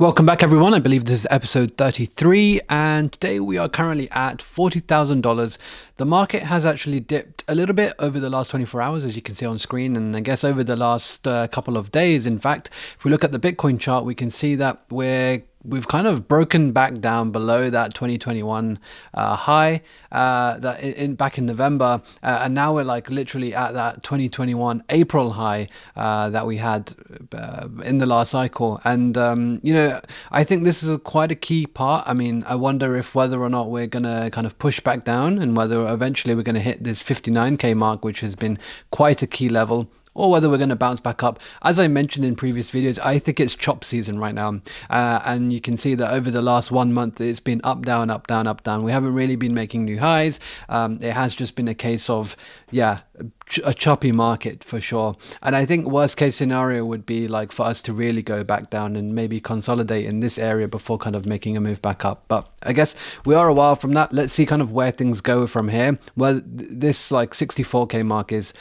Welcome back, everyone. I believe this is episode 33, and today we are currently at $40,000. The market has actually dipped a little bit over the last 24 hours, as you can see on screen, and I guess over the last couple of days. In fact, if we look at the Bitcoin chart, we can see that we've kind of broken back down below that 2021 high back in November, and now we're like literally at that 2021 April high that we had in the last cycle. And I think this is quite a key part. I mean, I wonder if whether or not we're gonna kind of push back down, and whether eventually we're going to hit this 59k mark, which has been quite a key level, or whether we're going to bounce back up. As I mentioned in previous videos, I think it's chop season right now, and you can see that over the last 1 month it's been up, down, up, down, up, down. We haven't really been making new highs. It has just been a case of a choppy market for sure. And I think worst case scenario would be like for us to really go back down and maybe consolidate in this area before kind of making a move back up. But I guess we are a while from that. Let's see kind of where things go from here. Well, this like 64k mark is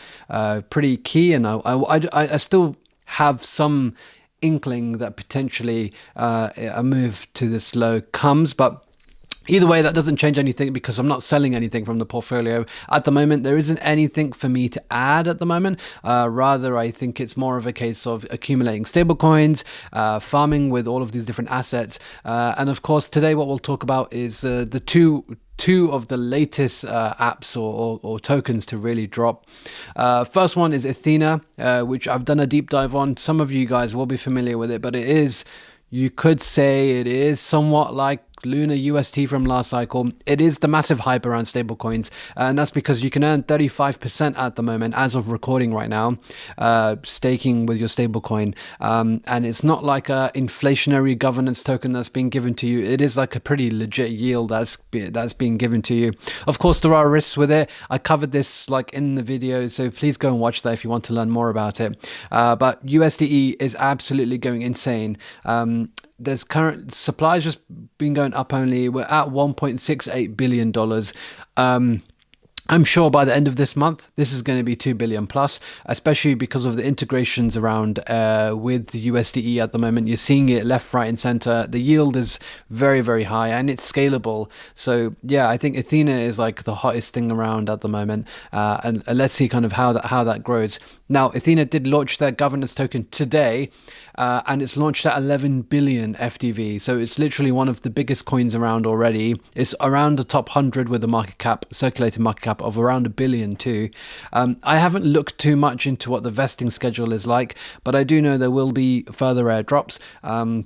pretty key, and I still have some inkling that potentially a move to this low comes, but either way, that doesn't change anything because I'm not selling anything from the portfolio at the moment. There isn't anything for me to add at the moment. Rather, I think it's more of a case of accumulating stablecoins, farming with all of these different assets. And of course, today what we'll talk about is the two of the latest apps or tokens to really drop. First one is Ethena, which I've done a deep dive on. Some of you guys will be familiar with it, but you could say it is somewhat like Luna UST from last cycle. It is the massive hype around stablecoins, and that's because you can earn 35% at the moment as of recording right now, staking with your stablecoin, and it's not like a inflationary governance token that's being given to you. It is like a pretty legit yield that's being given to you. Of course, there are risks with it. I covered this like in the video, so please go and watch that if you want to learn more about it. But USDE is absolutely going insane. There's current supplies just been going up only. We're at $1.68 billion. I'm sure by the end of this month, this is going to be 2 billion plus, especially because of the integrations around with USDE at the moment. You're seeing it left, right, and center. The yield is very, very high, and it's scalable. So yeah, I think Ethena is like the hottest thing around at the moment, and let's see kind of how that grows. Now, Ethena did launch their governance token today, and it's launched at 11 billion FDV. So it's literally one of the biggest coins around already. It's around the top 100 with a circulating market cap of around $1 billion too. I haven't looked too much into what the vesting schedule is like, but I do know there will be further airdrops.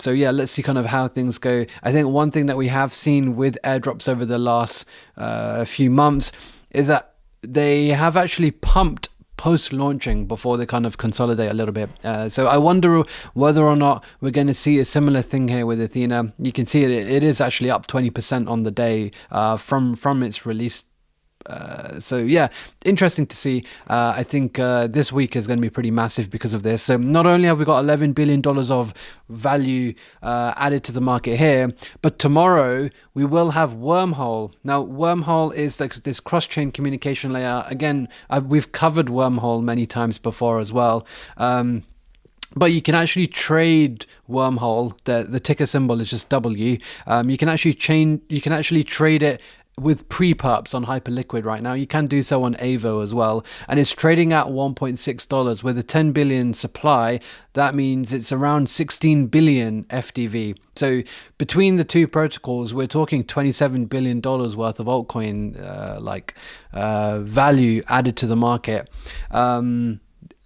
So yeah, let's see kind of how things go. I think one thing that we have seen with airdrops over the last few months is that they have actually pumped post-launching before they kind of consolidate a little bit. So I wonder whether or not we're going to see a similar thing here with Ethena. You can see it is actually up 20% on the day from its release. So yeah, interesting to see. I think this week is going to be pretty massive because of this. So not only have we got $11 billion of value added to the market here, but tomorrow we will have Wormhole. Now, Wormhole is like this cross-chain communication layer. Again, we've covered Wormhole many times before as well. But you can actually trade Wormhole. The ticker symbol is just W. You can actually trade it with pre-perps on Hyperliquid right now. You can do so on Avo as well, and it's trading at $1.6 with a 10 billion supply. That means it's around 16 billion FDV. So between the two protocols, we're talking $27 billion worth of altcoin value added to the market.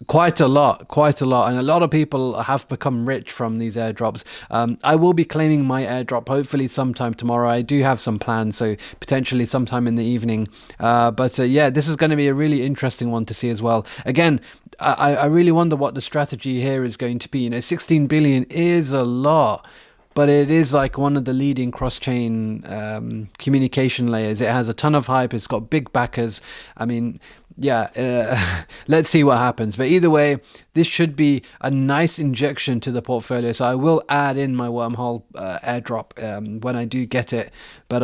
Quite a lot, and a lot of people have become rich from these airdrops. I will be claiming my airdrop hopefully sometime tomorrow. I do have some plans, so potentially sometime in the evening. But yeah, this is going to be a really interesting one to see as well. Again, I really wonder what the strategy here is going to be. 16 billion is a lot, but it is like one of the leading cross-chain communication layers. It has a ton of hype. It's got big backers. I mean, yeah, let's see what happens. But either way, this should be a nice injection to the portfolio. So I will add in my Wormhole airdrop when I do get it. But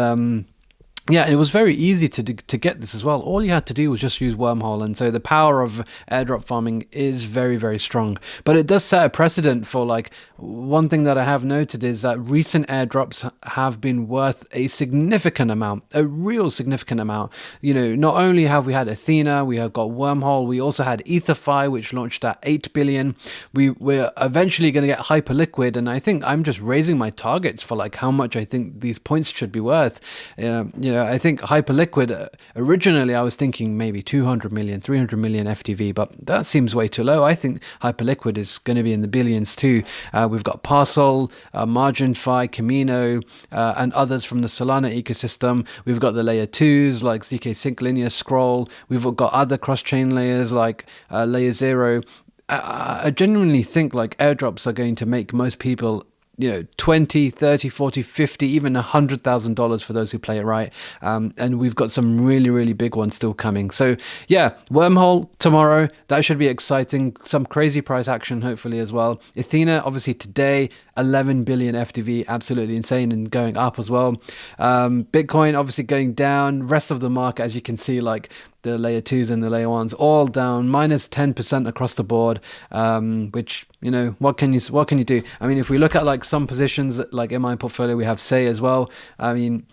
Yeah, it was very easy to get this as well. All you had to do was just use Wormhole, and so the power of airdrop farming is very, very strong. But it does set a precedent for, like, one thing that I have noted is that recent airdrops have been worth a significant amount, a real significant amount. You know, not only have we had Athena, we have got Wormhole, we also had ETHA, which launched at 8 billion. We're eventually going to get Hyperliquid, and I think I'm just raising my targets for like how much I think these points should be worth. I think Hyperliquid, originally I was thinking maybe 200 million, 300 million FTV, but that seems way too low. I think Hyperliquid is going to be in the billions too. We've got Parcel, MarginFi, Camino, and others from the Solana ecosystem. We've got the layer 2s like ZK Sync, Linear Scroll. We've got other cross-chain layers like Layer 0. I genuinely think like airdrops are going to make most people, 20, 30, 40, 50, even $100,000 for those who play it right. And we've got some really, really big ones still coming. So yeah, Wormhole tomorrow, that should be exciting. Some crazy price action hopefully as well. Athena, obviously today, 11 billion FTV, absolutely insane, and going up as well. Bitcoin obviously going down. Rest of the market, as you can see, like the layer 2s and the layer 1s all down minus 10% across the board, which, what can you do? I mean, if we look at like some positions, like in my portfolio we have Say as well. I mean,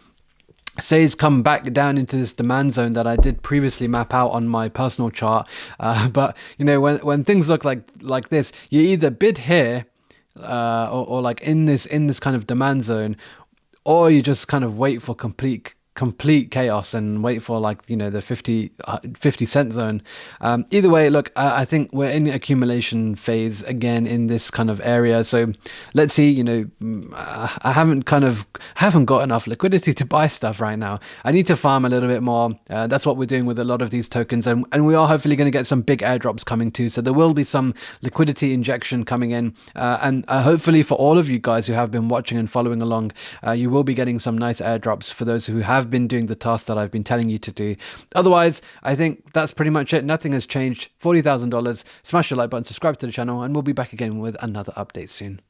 Say's come back down into this demand zone that I did previously map out on my personal chart, but when things look like this, you either bid here or like in this kind of demand zone, or you just kind of wait for complete chaos and wait for like the 50 cent zone. Either way, look, I think we're in accumulation phase again in this kind of area, so let's see. I haven't got enough liquidity to buy stuff right now. I need to farm a little bit more. That's what we're doing with a lot of these tokens, and we are hopefully going to get some big airdrops coming too, so there will be some liquidity injection coming in, and hopefully for all of you guys who have been watching and following along, you will be getting some nice airdrops for those who have been doing the task that I've been telling you to do. Otherwise, I think that's pretty much it. Nothing has changed. $40,000. Smash the like button, subscribe to the channel, and we'll be back again with another update soon.